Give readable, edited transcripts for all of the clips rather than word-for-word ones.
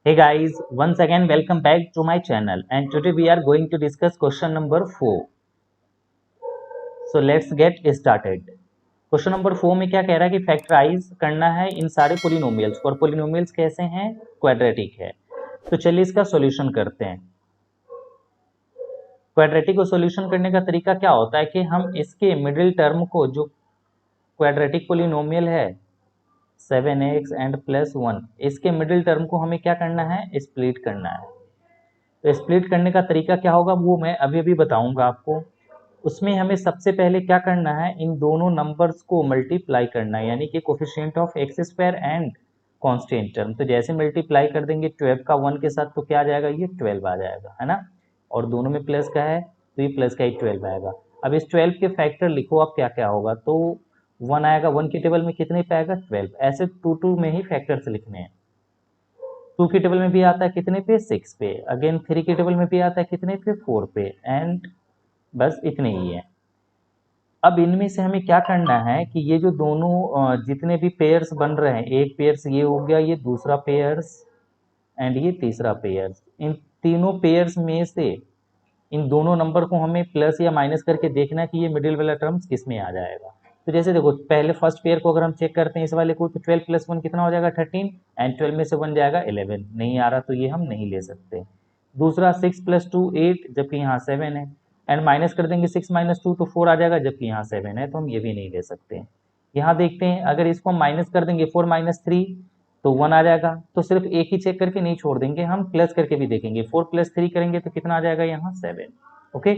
Hey guys, once again welcome back to my channel and today we are going to discuss question number 4. So let's get started. Question number 4 में क्या कह रहा है कि factorise करना है इन सारे पोलिनोमियल्स को और पोलिनोमियल्स कैसे हैं, क्वाड्रेटिक है। तो चलिए इसका सॉल्यूशन करते हैं। क्वाड्रेटिक को सॉल्यूशन करने का तरीका क्या होता है कि हम इसके मिडिल टर्म को, जो क्वाड्रेटिक पोलिनोमियल है 7x एंड प्लस 1, इसके मिडिल टर्म को हमें क्या करना है, स्प्लिट करना है। तो स्प्लिट करने का तरीका क्या होगा वो मैं अभी अभी बताऊंगा आपको। उसमें हमें सबसे पहले क्या करना है, इन दोनों नंबर्स को मल्टीप्लाई करना है, यानी कि coefficient of x square and constant term. तो जैसे मल्टीप्लाई कर देंगे 12 का 1 के साथ तो क्या आ जाएगा, ये 12 आ जाएगा, है ना। और दोनों में प्लस का है तो ये प्लस का ही 12 आएगा। अब इस 12 के फैक्टर लिखो, अब क्या क्या होगा, तो 1 आएगा, 1 की टेबल में कितने पे आएगा, 12। ऐसे 2 में ही फैक्टर्स लिखने हैं। 2 की टेबल में भी आता है कितने पे, 6 पे। अगेन 3 की टेबल में भी आता है कितने पे, 4 पे। एंड बस इतने ही है। अब इनमें से हमें क्या करना है कि ये जो दोनों जितने भी पेयर्स बन रहे हैं, एक पेयर्स ये हो गया, ये दूसरा पेयर्स एंड ये तीसरा पेयर्स, इन तीनों पेयर्स में से इन दोनों नंबर को हमें प्लस या माइनस करके देखना है कि ये मिडिल वाला टर्म्स किस में आ जाएगा। तो जैसे देखो, पहले फर्स्ट पेयर को अगर हम चेक करते हैं इस वाले को, तो 12 प्लस 1 कितना हो जाएगा, 13। एंड 12 में से 1 जाएगा 11, नहीं आ रहा तो ये हम नहीं ले सकते। दूसरा 6 प्लस 2 8, जबकि यहाँ 7 है। एंड माइनस कर देंगे 6 माइनस 2 तो 4 आ जाएगा, जबकि यहाँ 7 है, तो हम ये भी नहीं ले सकते। यहाँ देखते हैं, अगर इसको हम माइनस कर देंगे 4 माइनस 3 तो 1 आ जाएगा। तो सिर्फ एक ही चेक करके नहीं छोड़ देंगे, हम प्लस करके भी देखेंगे। 4 प्लस 3 करेंगे तो कितना आ जाएगा, यहाँ 7। ओके,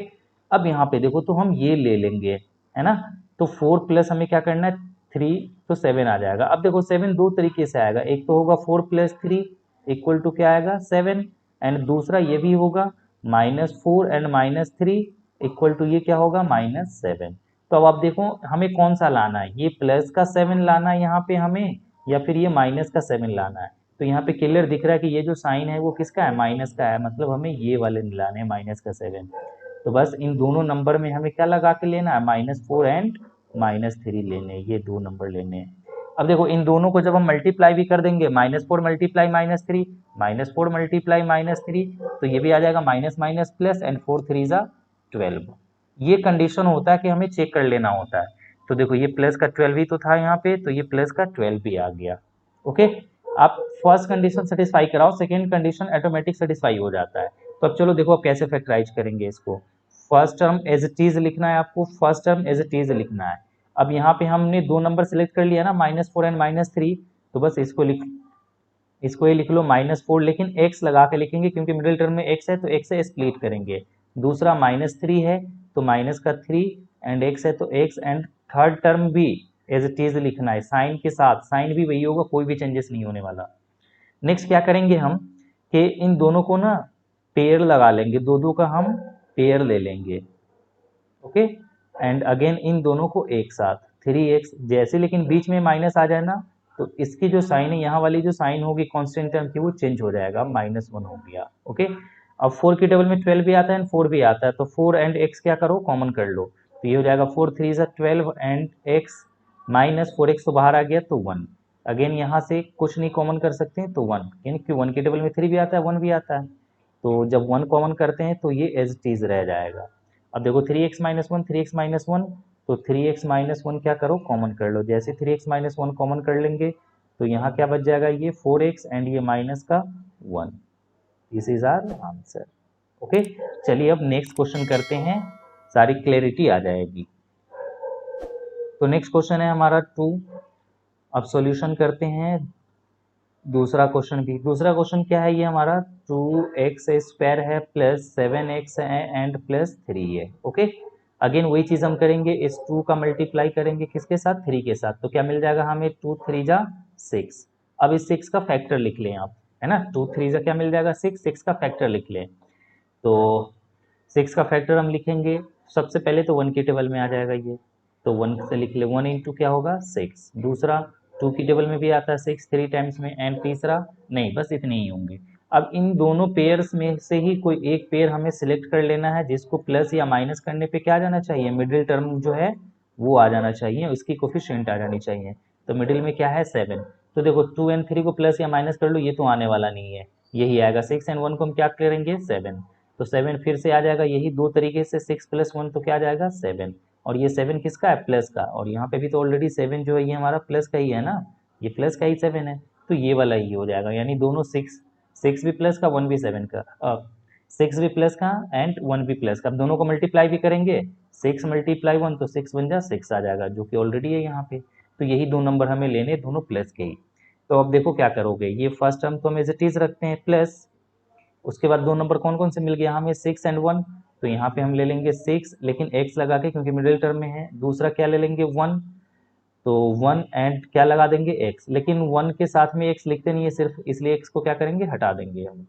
अब यहाँ पे देखो तो हम ये ले लेंगे, है ना। तो 4 प्लस हमें क्या करना है, 3, तो 7 आ जाएगा। अब देखो 7 दो तरीके से आएगा, एक तो होगा 4 प्लस 3 इक्वल टू क्या आएगा, 7। एंड दूसरा ये भी होगा -4 एंड -3 इक्वल टू ये क्या होगा, -7। तो अब आप देखो हमें कौन सा लाना है, ये प्लस का 7 लाना है यहाँ पे हमें, या फिर ये माइनस का 7 लाना है। तो यहाँ पे क्लियर दिख रहा है कि ये जो साइन है वो किसका है, माइनस का है, मतलब हमें ये वाले लाने हैं, माइनस का 7। तो बस इन दोनों नंबर में हमें क्या लगा के लेना है, -4 एंड -3 लेने, ये दो नंबर लेने हैं। अब देखो इन दोनों को जब हम मल्टीप्लाई भी कर देंगे, -4 मल्टीप्लाई -3, -4 मल्टीप्लाई -3, तो ये भी आ जाएगा माइनस माइनस प्लस, एंड 4 3 जा 12। ये कंडीशन होता है कि हमें चेक कर लेना होता है। तो देखो ये प्लस का 12 ही तो था यहाँ पे, तो ये प्लस का 12 भी आ गया। ओके, आप फर्स्ट कंडीशन सेटिस्फाई कराओ, सेकेंड कंडीशन ऑटोमेटिक सेटिस्फाई हो जाता है। तो अब चलो देखो आप कैसे फैक्टराइज करेंगे इसको। First term as it is लिखना है आपको, first term as it is लिखना है। अब यहाँ पे हमने दो नंबर सेलेक्ट कर लिया ना, -4 एंड -3, तो बस इसको ये लिख लो -4, लेकिन x लगा के लिखेंगे क्योंकि मिडिल टर्म में x है, तो x से स्प्लिट करेंगे। दूसरा -3 है तो माइनस का 3, एंड x है तो x, एंड थर्ड टर्म भी एज इट इज लिखना है, साइन के साथ, साइन भी वही होगा, कोई भी चेंजेस नहीं होने वाला। नेक्स्ट क्या करेंगे हम कि इन दोनों को ना पेयर लगा लेंगे, दो दो का हम पेयर ले लेंगे। ओके, एंड अगेन इन दोनों को एक साथ 3x जैसे, लेकिन बीच में माइनस आ जाए ना, तो इसकी जो साइन है, यहाँ वाली जो साइन होगी कांस्टेंट टर्म की, वो चेंज हो जाएगा, -1 हो गया। ओके, अब 4 की टेबल में 12 भी आता है एंड 4 भी आता है, तो 4 एंड x क्या करो, कॉमन कर लो, तो ये हो जाएगा 4 3 जा 12 एंड x, -4x तो बाहर आ गया तो 1। अगेन यहाँ से कुछ नहीं कॉमन कर सकते हैं तो 1, यानी कि 1 की टेबल में 3 भी आता है 1 भी आता है, तो जब 1 कॉमन करते हैं तो ये एज इट इज रह जाएगा। अब देखो 3x-1 3x-1, तो 3x-1 क्या करो, कॉमन कर लो। जैसे 3x-1 कॉमन कर लेंगे तो यहाँ क्या बच जाएगा, ये 4x एंड ये माइनस का 1। This is our answer. Okay, चलिए अब नेक्स्ट क्वेश्चन करते हैं, सारी क्लैरिटी आ जाएगी। तो नेक्स्ट क्वेश्चन है हमारा 2। अब सॉल्यूशन करते हैं दूसरा क्वेश्चन भी। दूसरा क्वेश्चन क्या है, ये हमारा 2x² है प्लस 7x है एंड प्लस 3 है। ओके, अगेन वही चीज हम करेंगे, इस 2 का मल्टीप्लाई करेंगे किसके साथ, 3 के साथ, तो क्या मिल जाएगा हमें, 2 3 जा 6। अब इस 6 का फैक्टर लिख लें आप, है ना, 2 3 जा क्या मिल जाएगा, 6, 6 का फैक्टर लिख लें। तो 6 का फैक्टर हम लिखेंगे, सबसे पहले तो 1 की टेबल में आ जाएगा ये, तो 1 से लिख ले, 1 इंटू क्या होगा, 6। दूसरा 2 की टेबल में भी आता है 6 3 टाइम्स में, एंड तीसरा नहीं, बस इतने ही होंगे। अब इन दोनों पेयर्स में से ही कोई एक पेयर हमें सिलेक्ट कर लेना है, जिसको प्लस या माइनस करने पे क्या आ जाना चाहिए, मिडिल टर्म जो है वो आ जाना चाहिए, उसकी कोफिशिएंट आ जानी चाहिए। तो मिडिल में क्या है, 7। तो देखो 2 एंड 3 को प्लस या माइनस कर लो, ये तो आने वाला नहीं है, यही आएगा। 6 एंड 1 को हम क्या करेंगे 7, तो 7 फिर से आ जाएगा यही दो तरीके से, 6 + 1 तो क्या आ जाएगा 7, और ये 7 किसका है प्लस का, और यहाँ पे भी तो ऑलरेडी 7 जो है ये हमारा प्लस का ही है ना, ये प्लस का ही 7 है, तो ये वाला ही हो जाएगा, यानी दोनों 6 भी प्लस का 1 भी 7 का, 6 भी प्लस का एंड 1 भी प्लस का। अब दोनों को मल्टीप्लाई भी करेंगे, 6 × 1 तो 6 बन जा 6 आ जाएगा, जो कि ऑलरेडी है यहाँ पे। तो यही दो नंबर हमें लेने, दोनों प्लस के ही। तो अब देखो क्या करोगे, ये फर्स्ट टर्म तो हम एज इट इज रखते हैं प्लस, उसके बाद दो नंबर कौन कौन से मिल गया हमें 6 एंड 1, तो यहाँ पे हम ले लेंगे 6 लेकिन x लगा के क्योंकि मिडिल टर्म में है। दूसरा क्या ले लेंगे 1, तो 1 एंड क्या लगा देंगे x, लेकिन 1 के साथ में x लिखते नहीं है सिर्फ, इसलिए x को क्या करेंगे हटा देंगे हम,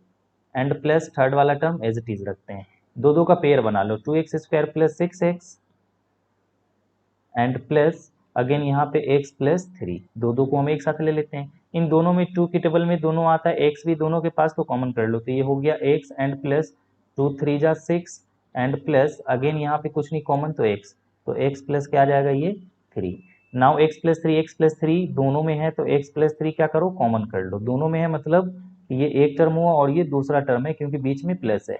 एंड प्लस थर्ड वाला टर्म एज इट इज रखते हैं। दो दो का पेयर बना लो, 2x² + 6x and plus again यहाँ पे x + 3, दो दो को हम एक साथ ले लेते हैं। इन दोनों में 2 की टेबल में दोनों आता है, x भी दोनों के पास, तो कॉमन कर लो, तो ये हो गया x एंड प्लस 2 3 जा 6 एंड प्लस अगेन यहाँ पे कुछ नहीं कॉमन तो x, तो x प्लस क्या आ जाएगा ये 3। नाउ x + 3 दोनों में है, तो x + 3 क्या करो कॉमन कर लो, दोनों में है मतलब ये एक टर्म हुआ और ये दूसरा टर्म है क्योंकि बीच में प्लस है,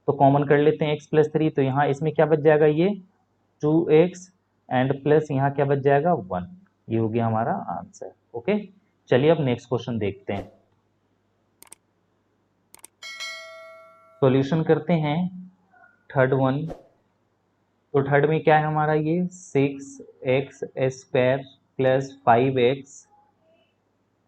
तो कॉमन कर लेते हैं x + 3, तो यहाँ इसमें क्या बच जाएगा ये 2x एंड प्लस यहाँ क्या बच जाएगा 1, ये हो गया हमारा आंसर। ओके, चलिए अब नेक्स्ट क्वेश्चन देखते हैं, सॉल्यूशन करते हैं थर्ड वन। तो थर्ड में क्या है हमारा ये 6x² + 5x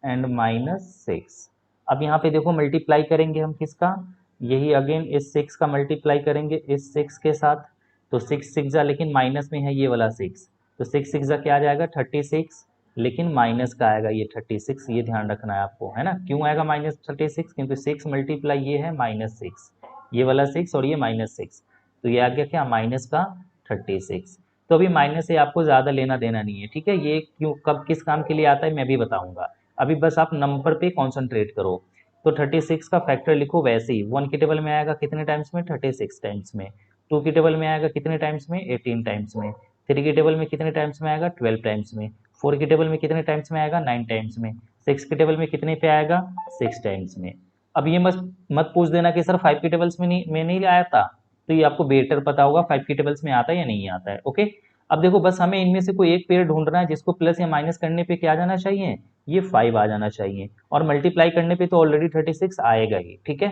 एंड -6। अब यहाँ पे देखो मल्टीप्लाई करेंगे हम किसका, यही अगेन इस 6 का मल्टीप्लाई करेंगे इस 6 के साथ, तो 6 6 जा, लेकिन माइनस में है ये वाला 6, तो 6 6 जा क्या आ जाएगा 36, लेकिन माइनस का आएगा ये 36, ये ध्यान रखना है आपको, है ना। क्यों आएगा -36, क्योंकि 6 मल्टीप्लाई ये है -6, ये वाला 6 और ये -6, तो ये आ गया क्या माइनस का 36। तो अभी माइनस से आपको ज़्यादा लेना देना नहीं है, ठीक है, ये क्यों कब किस काम के लिए आता है मैं भी बताऊंगा, अभी बस आप नंबर पे कॉन्सेंट्रेट करो। तो 36 का फैक्टर लिखो वैसे ही, 1 की टेबल में आएगा कितने टाइम्स में 36 टाइम्स में, 2 की टेबल में आएगा कितने टाइम्स में 18 टाइम्स में, 3 की टेबल में कितने टाइम्स में आएगा 12 टाइम्स में, 4 की टेबल में कितने टाइम्स में आएगा 9 टाइम्स में, 6 की टेबल में कितने पे आएगा 6 टाइम्स में। अब ये मत पूछ देना कि सर 5 की टेबल्स में नहीं आया था, तो ये आपको बेटर पता होगा 5 की टेबल्स में आता है या नहीं आता है। ओके, अब देखो बस हमें इनमें से कोई एक पेयर ढूंढना है जिसको प्लस या माइनस करने पे क्या आ जाना चाहिए, ये 5 आ जाना चाहिए, और मल्टीप्लाई करने पे तो ऑलरेडी 36 आएगा ही, ठीक है।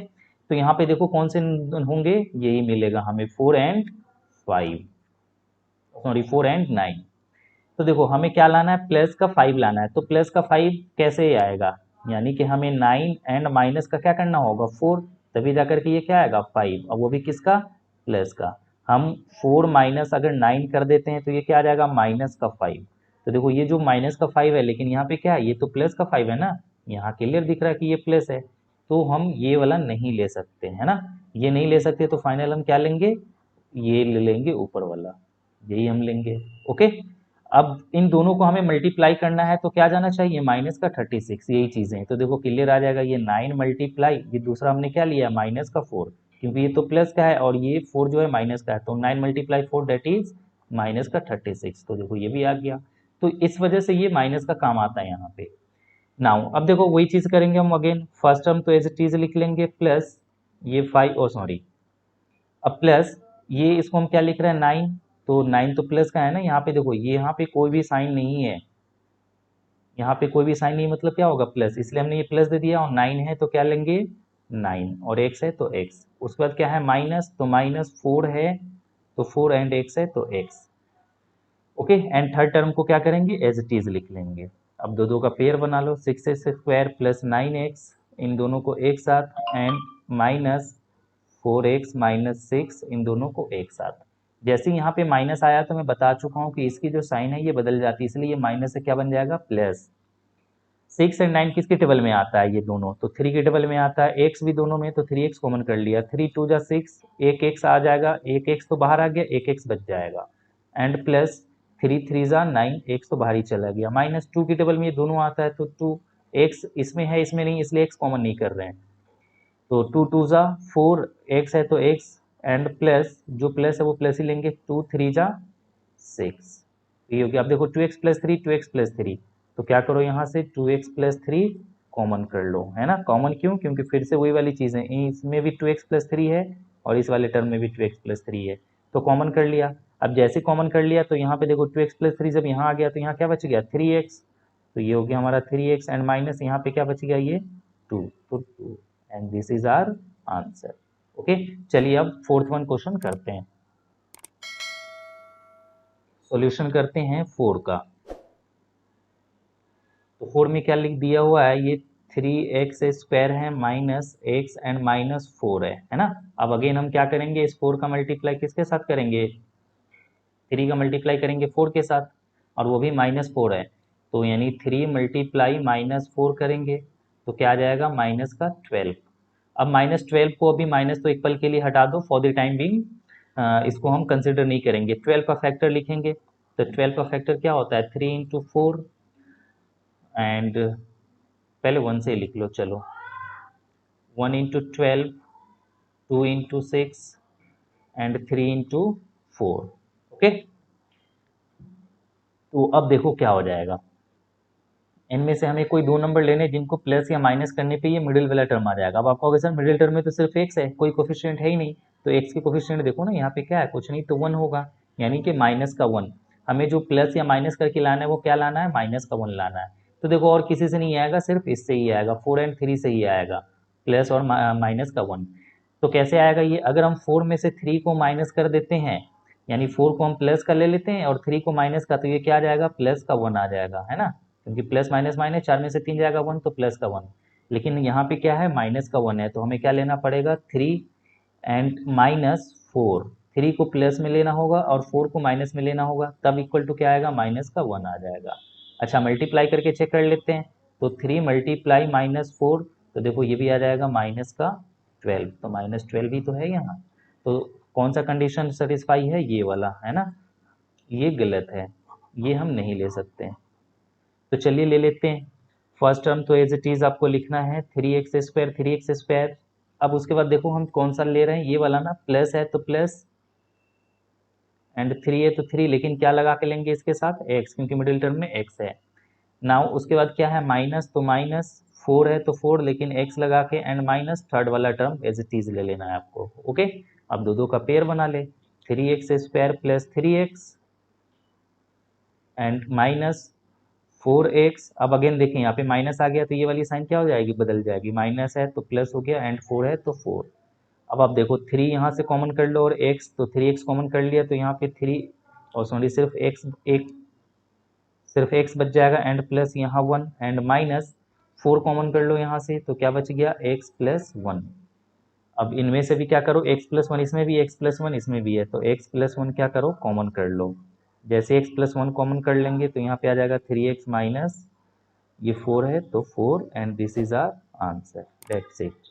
तो यहाँ पे देखो कौन से होंगे, यही मिलेगा हमें 4 एंड 5, सॉरी 4 एंड 9। तो देखो हमें क्या लाना है प्लस का 5 लाना है, तो प्लस का 5 कैसे आएगा, यानी कि हमें 9 एंड माइनस का क्या करना होगा 4, तभी जाकर के ये क्या आएगा 5, और वो भी किसका प्लस का। हम 4 माइनस अगर 9 कर देते हैं तो ये क्या आ जाएगा माइनस का 5, तो देखो ये जो माइनस का 5 है, लेकिन यहाँ पे क्या है ये तो प्लस का 5 है ना, यहाँ क्लियर दिख रहा है कि ये प्लस है, तो हम ये वाला नहीं ले सकते है ना, ये नहीं ले सकते, तो फाइनल हम क्या लेंगे, ये ले लेंगे ऊपर वाला, यही हम लेंगे। ओके, अब इन दोनों को हमें मल्टीप्लाई करना है, तो क्या जाना चाहिए माइनस का 36, यही चीजें, तो देखो क्लियर आ जाएगा, ये 9 मल्टीप्लाई, ये दूसरा हमने क्या लिया माइनस का 4, क्योंकि ये तो प्लस का है और ये 4 जो है माइनस का है, तो 9 × 4 दैट इज माइनस का 36, तो देखो ये भी आ गया, तो इस वजह से ये माइनस का काम आता है यहाँ पे। नाउ अब देखो वही चीज करेंगे हम अगेन, फर्स्ट टर्म तो एज इट इज लिख लेंगे प्लस ये 5, ओ सॉरी, अब प्लस ये इसको हम क्या लिख रहे हैं 9, तो 9 तो प्लस का है ना, यहाँ पे देखो ये यहाँ पे कोई भी साइन नहीं है, यहाँ पे कोई भी साइन नहीं मतलब क्या होगा प्लस, इसलिए हमने ये प्लस दे दिया, और 9 है तो क्या लेंगे 9, और x है तो x, उसके बाद क्या है माइनस, तो -4 है तो 4 एंड x है तो x। Okay, and third term को क्या करेंगे एज इट इज लिख लेंगे। अब दो दो का पेयर बना लो, 6x² + 9x, इन दोनों को एक साथ, एंड -4x - 6, इन दोनों को एक साथ। जैसे यहाँ पे माइनस आया तो मैं बता चुका हूँ कि इसकी जो साइन है ये बदल जाती है, इसलिए ये माइनस से क्या बन जाएगा प्लस। 6 एंड 9 किसके टेबल में आता है ये दोनों, तो 3 के टेबल में आता है, x भी दोनों में, तो 3x कॉमन कर लिया, 3 2 जा 6, एक x आ जाएगा, एक x तो बाहर आ गया, एक x बच जाएगा, एंड प्लस 3 3 जा 9, x तो बाहर ही चला गया, -2 की टेबल में ये दोनों आता है, तो 2x इसमें है इसमें नहीं, इसलिए x कॉमन नहीं कर रहे हैं, तो 2 2 जा 4, x है तो x, एंड प्लस जो प्लस है वो प्लस ही लेंगे, 2 3 जा 6, ये हो गया। अब देखो 2x + 3 2x + 3, तो क्या करो यहाँ से 2x + 3 कॉमन कर लो, है ना। कॉमन क्यों? क्योंकि फिर से वही वाली चीज़ है, इसमें भी 2x प्लस 3 है और इस वाले टर्म में भी 2x प्लस 3 है, तो कॉमन कर लिया। अब जैसे कॉमन कर लिया तो यहाँ पे देखो 2x प्लस 3 जब यहाँ आ गया तो यहाँ क्या बच गया 3x, तो ये हो गया हमारा 3x एंड माइनस यहाँ पे क्या बच गया ये 2, तो 2 and this is our answer. Okay, चलिए अब फोर्थ वन क्वेश्चन करते हैं, सॉल्यूशन करते हैं 4 का। तो 4 में क्या लिख दिया हुआ है, ये 3x स्क्वायर है माइनस x एंड माइनस 4 है ना। अब अगेन हम क्या करेंगे, इस 4 का मल्टीप्लाई किसके साथ करेंगे, 3 का मल्टीप्लाई करेंगे 4 के साथ, और वो भी -4 है, तो यानी 3 मल्टीप्लाई -4 करेंगे तो क्या आ जाएगा माइनस का 12। अब -12 को अभी माइनस तो एक पल के लिए हटा दो, फॉर द टाइम बिंग इसको हम कंसिडर नहीं करेंगे, 12 का फैक्टर लिखेंगे। तो 12 का फैक्टर क्या होता है 3 इंटू 4 एंड पहले 1 से लिख लो, चलो 1 into 12, 2 into 6 and 3 into 4। Okay, तो अब देखो क्या हो जाएगा, इनमें से हमें कोई दो नंबर लेने जिनको प्लस या माइनस करने पे ये मिडिल वाला टर्म आ जाएगा। अब आप कहोगे सर मिडिल टर्म में तो सिर्फ x है, कोई कोफिशिएंट है ही नहीं, तो x के कोफिशिएंट देखो ना यहाँ पे क्या है, कुछ नहीं तो 1 होगा, यानी कि माइनस का 1। हमें जो प्लस या माइनस करके लाना है वो क्या लाना है, माइनस का 1 लाना है। तो देखो और किसी से नहीं आएगा, सिर्फ इससे ही आएगा, 4 एंड 3 से ही आएगा, प्लस और माइनस का 1। तो कैसे आएगा ये, अगर हम 4 में से 3 को माइनस कर देते हैं, यानी 4 को हम प्लस का ले लेते हैं और 3 को माइनस का, तो ये क्या आ जाएगा प्लस का 1 आ जाएगा, है ना, क्योंकि प्लस माइनस माइनस 4 में से 3 जाएगा 1, तो प्लस का 1। लेकिन यहाँ पे क्या है माइनस का 1 है, तो हमें क्या लेना पड़ेगा 3 एंड माइनस 4, 3 को प्लस में लेना होगा और 4 को माइनस में लेना होगा, तब इक्वल टू क्या आएगा माइनस का 1 आ जाएगा। अच्छा मल्टीप्लाई करके चेक कर लेते हैं, तो 3 मल्टीप्लाई -4, तो देखो ये भी आ जाएगा माइनस का 12, तो -12 ही तो है यहाँ, तो कौन सा कंडीशन सेटिस्फाई है, ये वाला, है ना, ये गलत है, ये हम नहीं ले सकते। तो चलिए ले लेते हैं, फर्स्ट टर्म तो एज इट इज आपको लिखना है 3x स्क्वायर। अब उसके बाद देखो हम कौन सा ले रहे हैं, ये वाला ना, प्लस है तो प्लस एंड 3 है तो 3, लेकिन क्या लगा के लेंगे इसके साथ x, क्योंकि मिडिल टर्म में x है। नाउ उसके बाद क्या है माइनस, तो माइनस 4 है तो 4, लेकिन x लगा के एंड माइनस थर्ड वाला टर्म एज इट इज ले लेना है आपको। ओके, अब दो दो का पेयर बना ले, 3x square plus 3x and minus 4x। अब अगेन देखें यहाँ पे माइनस आ गया तो ये वाली साइन क्या हो जाएगी, बदल जाएगी, माइनस है तो प्लस हो गया एंड 4 है तो 4। अब आप देखो 3 यहाँ से कॉमन कर लो और x, तो 3x कॉमन कर लिया तो यहाँ पे 3 और सॉरी सिर्फ x बच जाएगा एंड प्लस यहाँ 1 एंड माइनस 4 कॉमन कर लो यहाँ से, तो क्या बच गया x प्लस 1। अब इनमें से भी क्या करो x प्लस 1, इसमें भी x प्लस 1 इसमें भी है, तो x प्लस 1 क्या करो कॉमन कर लो। जैसे x प्लस 1 कॉमन कर लेंगे तो यहाँ पे आ जाएगा 3x माइनस ये 4 है तो 4 and this is our answer, that's it.